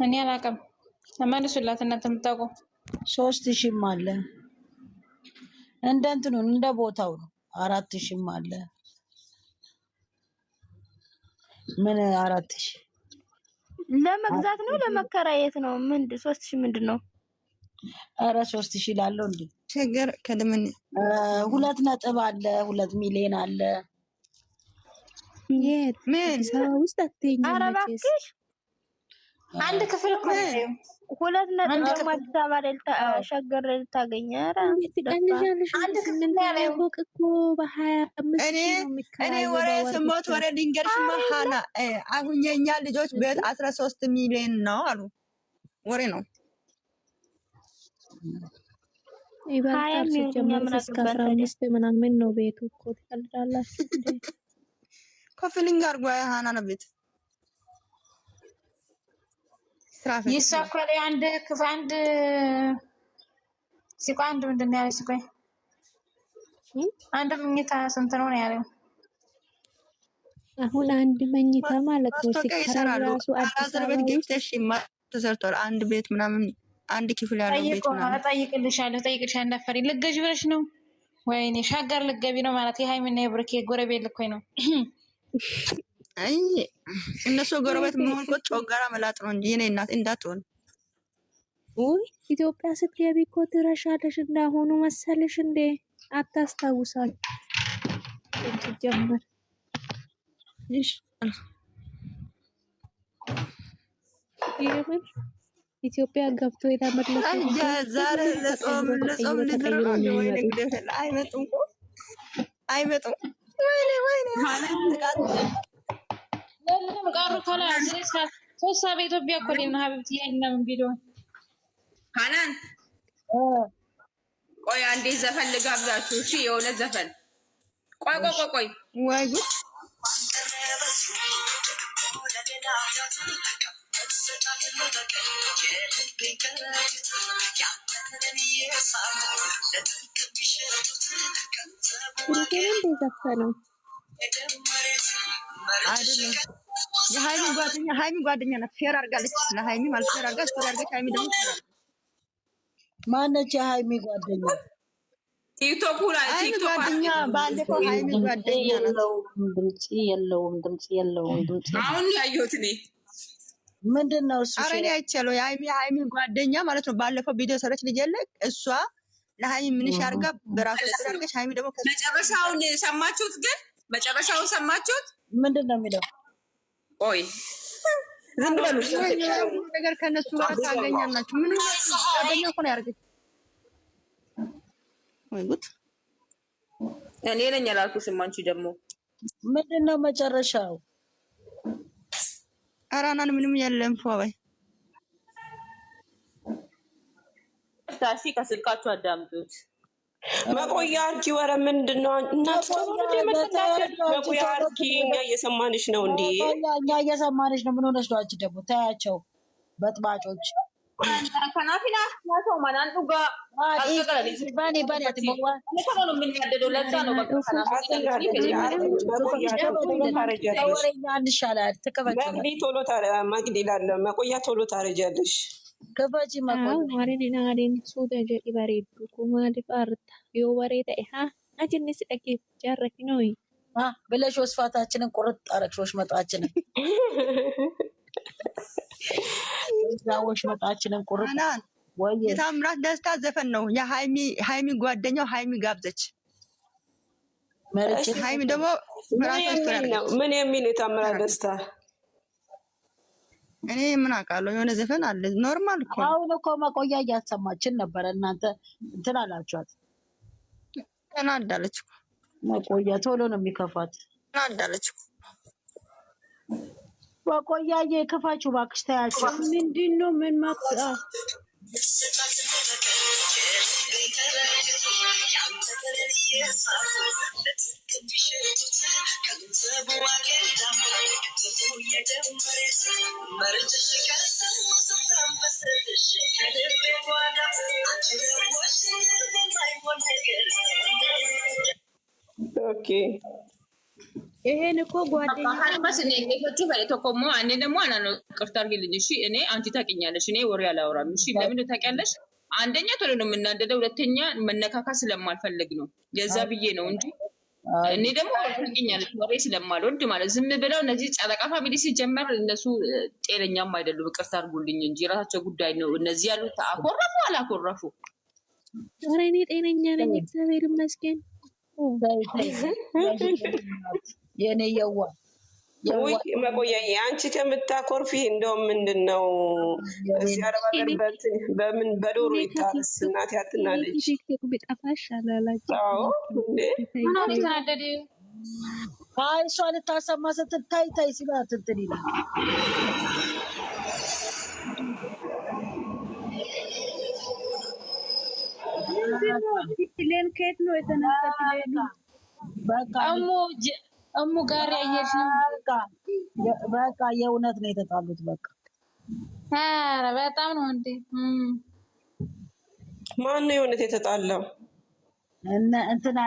እኔ አላውቅም። መልሱላት እናንተ የምታውቁ። 3000ም አለ እንደ እንትኑ እንደ ቦታው ነው። 4000ም አለ። ምን 4000 ለመግዛት ነው ለመከራየት ነው? 3000 ምንድን ነው? ኧረ 3000 ላለው እንዴ ሸገር ከደምን 2 ነጥብ አለ 2 ሚሊዮን አለ። ምን ውስጥ አትይኝ። ኧረ እባክሽ አንድ ክፍል እኮ ነው። 2 ነጥብ ደግሞ አዲስ አበባ ላይ ሸገር ላይ ልታገኝ። ኧረ ትቀልጃለሽ። አንድ ክፍል ያለው ፎቅ እኮ በ25 እኔ ወሬ ስሞት ወሬ ድንገርሽ መሃና አሁን የኛ ልጆች ቤት 13 ሚሊዮን ነው አሉ። ወሬ ነው ይባላል። ሲጀመር እስከ 15 ምናምን ነው ቤቱ እኮ። ትቀልዳላችሁ እንዴ? ኮፍሊንግ አርጓ ሃና ነው ቤት ይሳካል። አንድ ክፍል አንድ ሲቆይ አንድ ምንድን ነው ያለው? ሲቆይ አንድ መኝታ ስንት ነው ያለው? አሁን አንድ መኝታ ማለት ነው ሲከራ ራሱ አዲስ አበባ ገብተሽ ተሰርቷል። አንድ ቤት ምናምን አንድ ክፍል ያለው ቤት ምናምን ጠይቅልሻለሁ እንዳፈሪ ልገዥ ብለሽ ነው? ወይኔ ሻገር ልገቢ ነው ማለት የሃይሚና የብሩኬ ጎረቤት ልኮኝ ነው። አይ እነሱ ጎረቤት መሆን እኮ ጮጋራ መላጥ ነው እንጂ የኔ እናት እንዳትሆን። ውይ ኢትዮጵያ ስትገቢ እኮ ትረሻለሽ። እንዳሆኑ መሰልሽ እንዴ? አታስታውሳል ጀመር እሺ ይሄን ኢትዮጵያ ገብቶ የተመለሰ ዛሬ ለጾም ልትረቃ ወይ ንግድ አይመጡም። ወይኔ ለምን ቀሩ? ከላ ሶስት በኢትዮጵያ እኮ ነው ሀቢብት ያይና ምን ቢለው ሃናን ቆይ አንዴ ዘፈን ልጋብዛችሁ። እሺ የሆነ ዘፈን ቆይ ወይ ጉድ አይደለም የሃይሚ ጓደኛ ናት። ሼር አድርጋለች ለሃይሚ ማለት ሼር አድርጋ ሼር አድርጋለች። ሃይሚ ደግሞ ሼር አድርጋ ማነች የሃይሚ ጓደኛ? ቲክቶክ ላይ ቲክቶክ ጓደኛ ባለፈው ሃይሚ ጓደኛ ናት። ድምጽ የለውም። አሁን ያየሁት እኔ ምንድነው እሱ? አረ እኔ አይቻለሁ። የሃይሚ ጓደኛ ማለት ነው። ባለፈው ቪዲዮ ሰረች ልጅ የለ እሷ ለሃይሚ ምንሽ አድርጋ በራሷ ሼር አድርጋች። ሃይሚ ደግሞ መጨረሻውን ሰማችሁት? ግን መጨረሻውን ሰማችሁት? ምንድነው የሚለው? ቆይ ዝም በሉ ነገር ከነሱ ጋር ታገኛላችሁ። ምን ጓደኛ እኮ ነው ያደረገች። ወይ ጉድ እኔ ነኝ ያላልኩሽም አንቺ ደግሞ ምንድነው መጨረሻው? አራናን ምንም የለም። ፏባይ ታሺ ከስልካችሁ አዳምጡት። መቆያ አርኪ ወረ ምንድነው? እናት መቆያ አርኪ እኛ እየሰማንሽ ነው እንዴ? እኛ እየሰማንሽ ነው። ምን ሆነሽ ነው አንቺ ደግሞ? ታያቸው በጥባጮች ከናፊና ናቸው ማናን ዱጋ ባኔ አትመዋ ነው የምንያደደው። ለዛ ነው በቃ እንሻላል። መቅዲ ቶሎ መቅዲ ላለ መቆያ ቶሎ ታረጃለሽ። ከፈጂ ማሪን ናሪን ሱደ ጀዲ ባሬዱ ኩማዲ ፋርታ ዮ ወሬ ተይ አጅንስ ደቂ ጃረኪ ነው ብለሽ ወስፋታችንን ቁርጥ አረግሾሽ መጣችንን ዛዎች መጣችንን ቁርጥ ወይ የታምራት ደስታ ዘፈን ነው። የሃይሚ ጓደኛው ሃይሚ ጋብዘች መርጭ ሃይሚ ደግሞ ምን የሚል የታምራት ደስታ እኔ ምን አውቃለሁ። የሆነ ዘፈን አለ ኖርማል እኮ አሁን እኮ መቆያ እያሰማችን ነበር። እናንተ እንትን አላችኋት። ተናዳለች እኮ መቆያ ቶሎ ነው የሚከፋት። ተናዳለች እኮ መቆያዬ ክፋችሁ እባክሽ ታያቸው። ምንድነው ምን ማጣ ኦኬ ይሄን እኮ ጓደኛ ሀይማስ እኔ ጌቶቹ በቶኮሞ እኔ ደግሞ አናኖ ቅርታ አድርጊልኝ እሺ። እኔ አንቺ ታውቂኛለሽ፣ እኔ ወሬ አላወራም እሺ። ለምን ታውቂያለሽ? አንደኛ ቶሎ ነው የምናደደው፣ ሁለተኛ መነካካት ስለማልፈልግ ነው። የዛ ብዬ ነው እንጂ እኔ ደግሞ ታውቂኛለሽ ወሬ ስለማልወድ ማለት ዝም ብለው እነዚህ ጨረቃ ፋሚሊ ሲጀመር እነሱ ጤነኛም አይደሉም። ቅርታ አድርጉልኝ እንጂ የራሳቸው ጉዳይ ነው። እነዚህ ያሉት አኮረፉ አላኮረፉ ኧረ እኔ ጤነኛ ነኝ እግዚአብሔር ይመስገን። የኔ የዋ ውይ መቆያዬ አንቺ ከምታኮርፊ እንደውም ምንድነው እዚህ አረብ ሀገር በምን በዶሮ ይታረስ እናቴ አትናለች። ቲክቶክ ቢጠፋሽ አላላችሁ? አዎ እንዴ ምናምን ተናደደ። አይ እሷ ልታሰማ ስትል ታይ ሲላት እንትን ይላል። ሌን ከየት ነው የተነሳችው? በቃ እሙ ጋር ያየሽ በቃ የእውነት ነው የተጣሉት። በቃ ኧረ በጣም ነው እንዴ! ማን ነው የእውነት የተጣላው? እንትና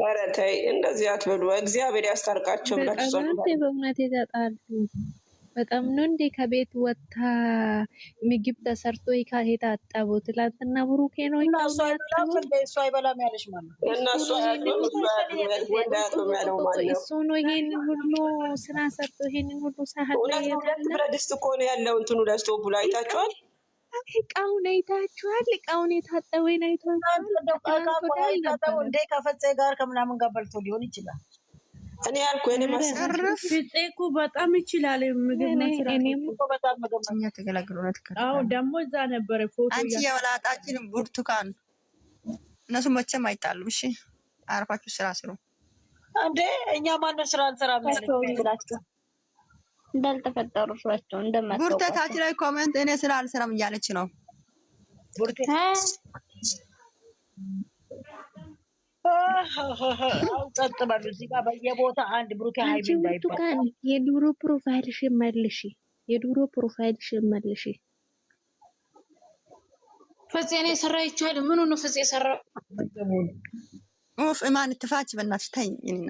ኧረ ተይ እንደዚህ አትበሉ። እግዚአብሔር ያስታርቃቸው ብላችሁ በእውነት የተጣሉ በጣም ነው እንዴ? ከቤት ወጥታ ምግብ ተሰርቶ የታጠቡ ትላንትና ብሩኬ ነው እሱ አይበላም ያለሽ ማለት ነው። እነሱ እሱ ነው ይሄንን ሁሉ ስራ ሰርቶ ይሄንን ሁሉ ሳህን ላይ ብረት ድስት እኮ ነው ያለው። እንትኑ ለስቶቡ ላይ አይታችኋል? እቃውን አይታችኋል? እቃውን የታጠበውን አይታችኋል? እንዴ ከፈፄ ጋር ከምናምን ጋር በልቶ ሊሆን ይችላል። እኔ ያልኩ እኔ ማሰረፍ ፍፄኩ በጣም ይችላል ምግብ መስራት። እኔም እኮ በጣም ምግብ እኛ ተገላግሎ ነው ተከራ። አዎ ደግሞ እዛ ነበረ ፎቶ አንቺ የወላጣችን ብርቱካን እነሱ መቼም አይጣሉም። እሺ አርፋችሁ ስራ ስሩ እንዴ። እኛ ማነው ስራ እንሰራም ብላችሁ እንዳልተፈጠሩ ስራቸው እንደማታውቁ ቡርተታችን ላይ ኮሜንት እኔ ስራ አልሰራም እያለች ነው ቡርቴ። ጸጥ በሉ እዚህ ጋር በየቦታ አንድ ብሩኬ ሃይሚ እንዳይባል። የድሮ ፕሮፋይልሽን መልሺ፣ የድሮ ፕሮፋይልሽን መልሺ። ፍፄ ነው የሰራው ይቻላል። ምኑ ነው ፍፄ የሰራው? ኡፍ ማን ትፋች በእናትሽ ተይኝ። እኔና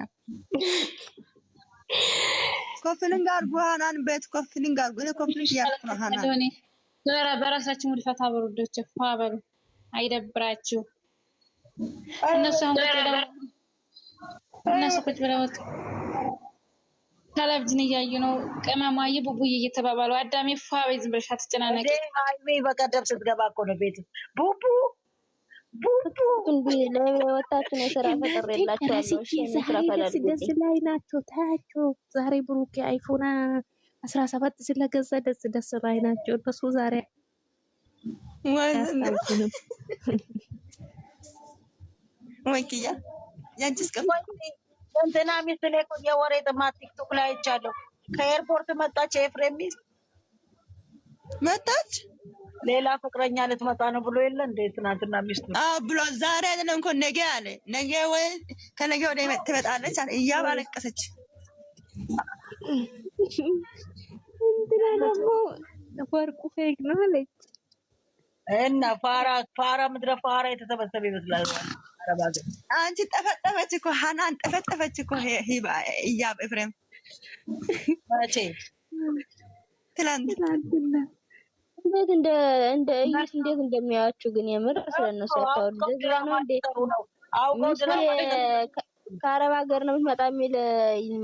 ኮፍሊንግ አድርጉ ሃናን ቤት ኮፍሊንግ አድርጉ። እኔ ኮፍሊንግ እያልኩ ነው ሃናን። በራሳችን ሙድ ፈታ በሩዶች ፋ በሉ አይደብራችሁ። እነሱ ቁጭ ብለው ቴሌቪዥን እያዩ ነው። ቅመማዬ ቡቡዬ እየተባባሉ አዳሜ ፋ በይ ዝም ብለሽ አትጨናነቂ። ሃይሚ በቀደም ስትገባ እኮ ነው ቤት ቡቡ እንዴ ለወጣችሁ ነው ስራ ፈጠር የላችኋለሁ። እሺ ደስ ላይ ናቸው። ታያቸው ዛሬ ብሩኬ አይፎን 17 ስለገዛ ደስ ላይ ናቸው እነሱ ዛሬ ወይ ኪያ ያንቺስ ከፍ እንትና ሚስት ላይ እኮ የወሬ ጥማት ቲክቶክ ላይ አይቻለሁ። ከኤርፖርት መጣች፣ ኤፍሬም ሚስት መጣች። ሌላ ፍቅረኛ ልትመጣ ነው ብሎ የለ እንዴ? ትናንትና ሚስቱ ብሎ ዛሬ አይደለም እኮ ነገ አለ። ነገ ወይ ከነገ ወዲያ ትመጣለች አለ እያባለቀሰች። እንትና ደግሞ ወርቁ ፌክ ነው አለች እና ፋራ ምድረ ፋራ የተሰበሰበ ይመስላል። አንቺ ጠፈጠፈች እኮ ሃናን ጠፈጠፈች እኮ ሂባ እያብ ኤፍሬም መቼ ትላንትና እንዴት እንደ እዩት እንዴት እንደሚያዩአችሁ ግን የምር ስለነሱ ያታወዱ ደዛ ነው እንዴት አውቀው ከአረብ ሀገር ነው የምትመጣ የሚል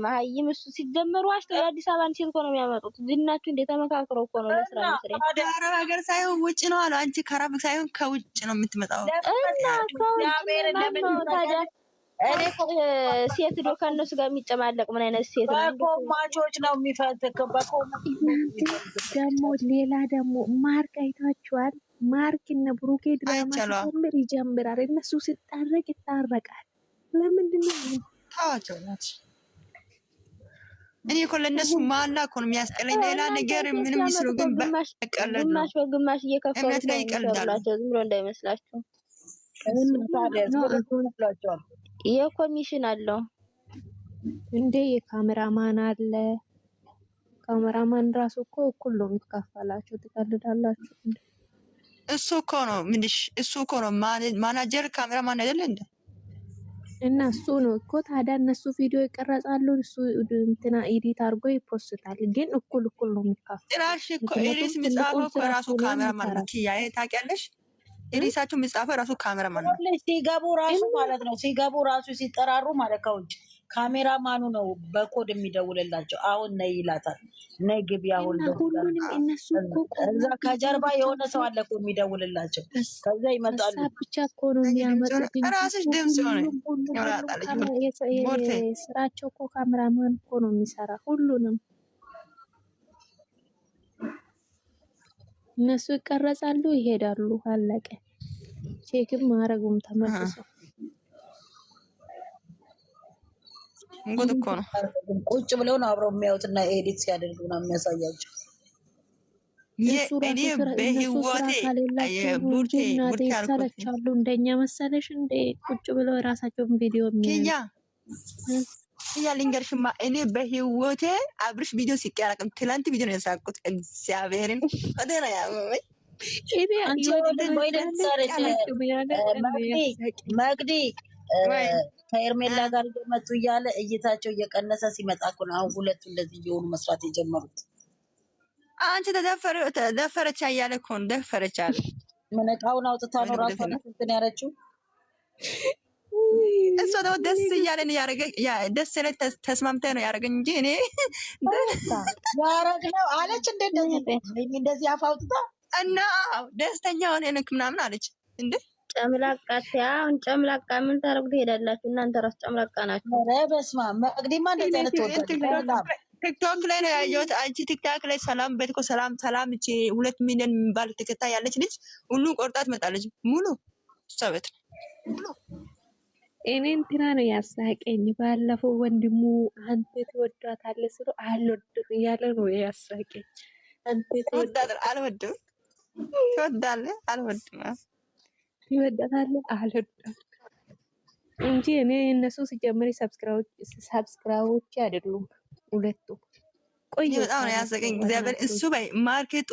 መሀይም እሱ ሲጀመሩ አሽተው የአዲስ አበባን ሴት እኮ ነው የሚያመጡት። ዝናችሁ እንዴት ተመካክረው እኮ ነው ለስራ መስሪያ። አረብ ሀገር ሳይሆን ውጭ ነው አሉ። አንቺ ከአረብ ሳይሆን ከውጭ ነው የምትመጣው እና ታዲያ እኔ ሴት ዶ ከእነሱ ጋር የሚጨማለቅ ምን አይነት ሴት ነው? በኮማቾች ነው የሚፈልገው። ደግሞ ሌላ ደግሞ ማርክ አይታችኋል? ማርክ እነ ብሩኬ ድራማ ሲጀምር ይጀምራል፣ እነሱ ሲታረቅ ይታረቃል። ለምንድን ነው ታዋቸው ናቸው? እኔ እኮ ለእነሱ ማላ እኮ ነው የሚያስጠላኝ። ሌላ ነገር ምንም ይስሩ፣ ግን በቀለድ ነው። ግማሽ እየከፈሉ ላይ ይቀልዳሉ። ዝም ብሎ እንዳይመስላችሁ። የኮሚሽን አለው እንዴ? የካሜራማን አለ። ካሜራማን ራሱ እኮ እኩል ነው የሚካፈላቸው። ትቀልዳላችሁ እንዴ? እሱ እኮ ነው ምንሽ? እሱ እኮ ነው ማናጀር ካሜራማን አይደለ እንዴ? እና እሱ ነው እኮ ታዲያ እነሱ ቪዲዮ ይቀረጻሉ፣ እሱ እንትና ኤዲት አድርጎ ይፖስታል። ግን እኩል ነው የሚካፈል። ጭራሽ እኮ ምክንያቱም ኤሪስ ትልቁን የሚጻፈው እኮ ስራ ራሱ እሱ ነው ካሜራማን ነው። የሚሰራው። ኪያ ታውቂያለሽ? ኤሪሳቸው የሚጻፈው ራሱ ካሜራማን ነው። ሲገቡ ራሱ ማለት ነው። ሲገቡ ራሱ ሲጠራሩ ማለት ከውጭ ካሜራማኑ ነው በኮድ የሚደውልላቸው። አሁን ነይ ይላታል። ነይ ግቢ አሁን እና ሁሉንም እነሱ እኮ እዛ ከጀርባ የሆነ ሰው አለ እኮ የሚደውልላቸው። ከዛ ይመጣሉ። ሀሳብ ብቻ እኮ ነው የሚያመጡት እንጂ ራስሽ ድምጽ ሆነ ስራቸው እኮ ካሜራማን እኮ ነው የሚሰራ ሁሉንም። እነሱ ይቀረጻሉ፣ ይሄዳሉ፣ አለቀ። ቼክም ማረጉም ተመልሰው እንጎት እኮ ነው። ቁጭ ብለው ነው አብረው የሚያዩትና ኤዲት ሲያደርጉ ነው የሚያሳያቸው። እኔ በህይወቴ ቡርቴ ይሰለቻሉ። እንደኛ መሰለሽ እንደ ቁጭ ብለው የራሳቸውን ቪዲዮ ያ ልንገርሽማ፣ እኔ በህይወቴ አብርሽ ቪዲዮ ሲቀያረቅም ትላንት ቪዲዮ ነው የሳቁት። እግዚአብሔርን ወደና ያመመኝ መግዲ ከኤርሜላ ጋር እየመጡ እያለ እይታቸው እየቀነሰ ሲመጣ እኮ ነው አሁን ሁለቱ እንደዚህ እየሆኑ መስራት የጀመሩት። አንቺ ተደፈረች እያለ እኮ ነው። ደፈረች አለ። ምን እቃውን አውጥታ ነው ራሷን እንትን ያረችው። እሷ ደግሞ ደስ እያለን ደስ ላይ ተስማምታ ነው ያደረገኝ እንጂ እኔ ያረግነው አለች። እንደዚህ አፍ አውጥታ እና ደስተኛ ሆነ ነክ ምናምን አለች እንዴ ጨምላቃት አሁን ጨምላቃ ምን ታረጉ ትሄዳላችሁ እናንተ ራስ ጨምላቃ ናችሁ። ኧረ በስመ አብ መቅዲማ እንደዚህ አይነት ወጣ ቲክቶክ ላይ ነው ያየሁት። አንቺ ቲክቶክ ላይ ሰላም በትኮ ሰላም እቺ 2 ሚሊዮን የሚባል ተከታይ ያለች ልጅ ሁሉ ቆርጣት መጣለች ሙሉ ሰበት ሙሉ። እኔ እንትና ነው ያሳቀኝ። ባለፈው ወንድሙ አንተ ትወዳታለህ ስለ አልወድም እያለ ነው ያሳቀኝ። አንተ ትወዳታለህ አልወድም ትወዳለህ አልወድም ትወዳታለህ አልወድም እንጂ እኔ እነሱ ሲጀምር ሰብስክራይቦች አይደሉም ሁለቱ። ቆይ በጣም ነው ያሳቀኝ እግዚአብሔር። እሱ ባይ ማርኬት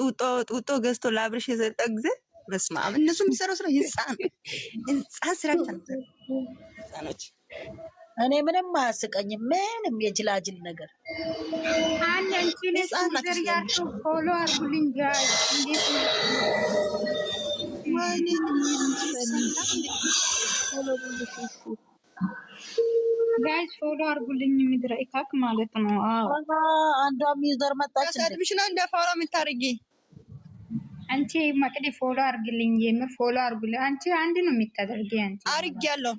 ጡጦ ገዝቶ ለአብርሽ የሰጠው ጊዜ በስመ አብ። እነሱ የሚሰራው ስራ ህፃን ስራ ህፃኖች። እኔ ምንም አያስቀኝም። ምንም የጅላጅል ነገር አንቺ ለሰንዘር ያለው ፎሎ አርጉልኝ ጋይ እንዴት ነው ጋይስ ፎሎ አርጉልኝ። ምድረ ኢካክ ማለት ነው። አዎ አንዷ ሚዘር መጣች። ታሳድብሽ ነው እንደ ፎሎ የምታርጊ አንቺ መቅዲ ፎሎ አርግልኝ። የምር ፎሎ አርጉልኝ። አንቺ አንድ ነው የምታደርጊ። አንቺ አርጊያለሁ።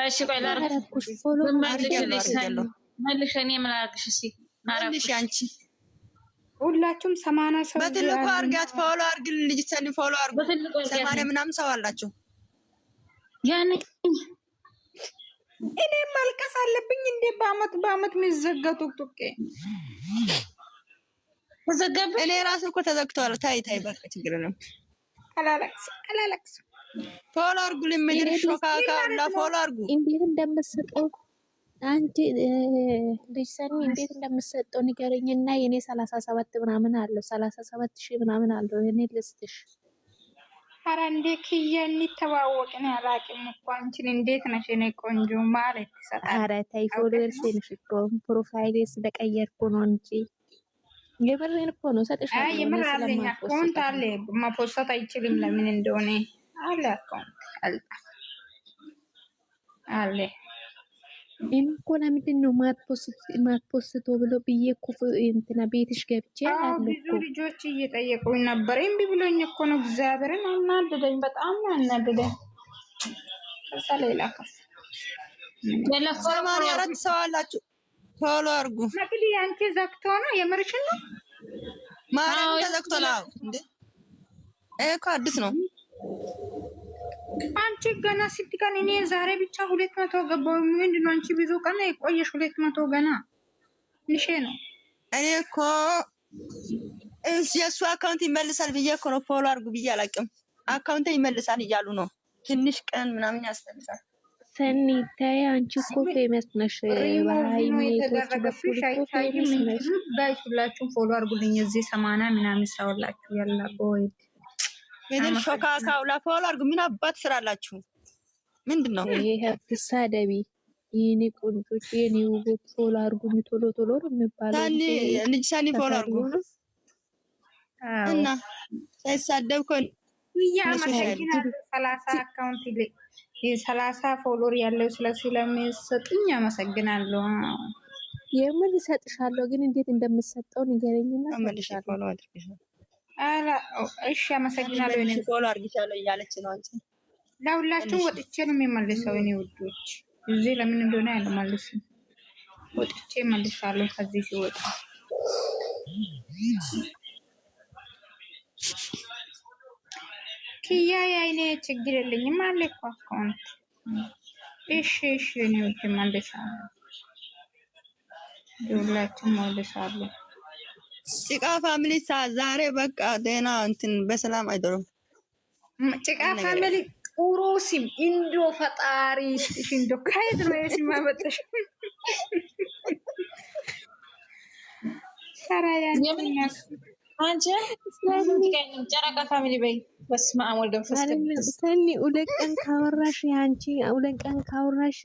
እሺ ቆይ ላርግሽ ፎሎ አርጊያለሁ። መልሽ እኔ ምን አርግሽ? እሺ ማራሽ አንቺ ሁላችሁም 80 ሰው በትልቁ አርጋት ፎሎ አርግልኝ። ልጅ ሰኒ ፎሎ አርጉ። 80 ምናምን ሰው አላችሁ። ያኔ እኔ ማልቀስ አለብኝ እንዴ? በአመት የሚዘጋው ጡቅጡቄ ተዘጋብ። እኔ ራሱ እኮ ተዘግቷል። ታይ በቃ ችግር የለም። አላለቅስ ፎሎ አርጉልኝ። ምድር ሾካካ እና ፎሎ አርጉ። እንዴት እንደምትሰጠው አንቺ ልጅ ሰኒ እንዴት እንደምትሰጠው ንገረኝና የኔ 37 ምናምን አለው 37,000 ምናምን አለው። እኔ ልስጥሽ። ኧረ እንዴ ክያ እንተዋወቅን ያላቅም እኮ አንቺን እንዴት ነሽ የኔ ቆንጆ ማለት ይሰጣል። ኧረ ተይ ፎሎወርስ ነሽ እኮ ፕሮፋይሌ ስለቀየርኩ ነው እንጂ የምሬን እኮ ነው። ሰጥሻለሁ። አይ የምር አለኝ አካውንት አለ። ማፖስት አይችልም ለምን እንደሆነ አለ አካውንት አለ። እኮ ለምንድን ነው ማትፖስቶ ብሎ ብዬ እኮ እንትና ቤትሽ ገብቼ አለ ብዙ ልጆች እየጠየቁኝ ነበር። እምቢ ብሎኝ እኮ ነው። እግዚአብሔርን አናደደኝ፣ በጣም አናደደኝ። ከዛ ሌላ ከፍ 84 ሰው አላችሁ። ፎሎ አርጉ። መቅዲ አንቺ ዘግቶ ነው የምርሽን ነው? ማርያም ተዘግቶ ነው እንዴ? እኮ አዲስ ነው። አንቺ ገና ስትቀን እኔ ዛሬ ብቻ 200 ገባው። ምንድን ነው አንቺ ብዙ ቀን የቆየሽ 200 ገና ንሼ ነው። እኔ እኮ የእሱ አካውንት ይመልሳል ብዬ እኮ ነው ፎሎ አርጉ ብዬ አላውቅም። አካውንት ይመልሳል እያሉ ነው። ትንሽ ቀን ምናምን ያስፈልጋል። ሰኒ ታይ አንቺ እኮ ፌመስ ነሽ። ባይኔ የተደረገብሽ አይታይም እንጂ ጋይስ ሁላችሁም ፎሎ አርጉልኝ። እዚህ 80 ምናምን ሰውላችሁ ያላ ቦይ ምንም ሾካካው ፎሎ አርጉ። ምን አባት ስራላችሁ? ምንድን ነው ይሄ አትሳደቢ የኔ ቆንጆች የኔ ውቦች ፎሎ አድርጉኝ ቶሎ ቶሎ ነው የሚባለው። ልጅ ሳኒ ፎሎ አድርጉ እና ሳይሳደብ እኮ አመሰግናለሁ። 30 አካውንት ላይ 30 ፎሎወር ያለው ስለሚሰጥኝ አመሰግናለሁ። የምን እሰጥሻለሁ ግን እንዴት እንደምሰጠው ንገረኝና መልሽ ፎሎ አድርግሻለሁ። እሺ አመሰግናለሁ። እኔ ፎሎ አድርግሻለሁ እያለች ነው አንቺ። ለሁላችሁም ወጥቼ ነው የሚመልሰው። እኔ ውዶች እዚህ ለምን እንደሆነ ያለው ማለት ነው። ወጥቼ መልሳለሁ ከዚህ ሲወጣ ኪያ ያይኔ ችግር የለኝም አለ እኮ አካውንት። እሺ እሺ እኔ ወጥቼ መልሳለሁ። ሁላችሁም መልሳለሁ። ጭቃ ፋሚሊ ዛሬ በቃ ደህና እንትን በሰላም አይደሩም። ጭቃ ፋሚሊ ጥሩ ሲም እንዶ ፈጣሪ እንዶ ካይድ ነው የሲም አመጣሽ ሰራያን አንቺ ጨረቃ ፋሚሊ በይ። በስመ አብ ወልድ መንፈስ ቅዱስ ሰኒ ሁለት ቀን ካወራሽ ያንቺ ሁለት ቀን ካወራሽ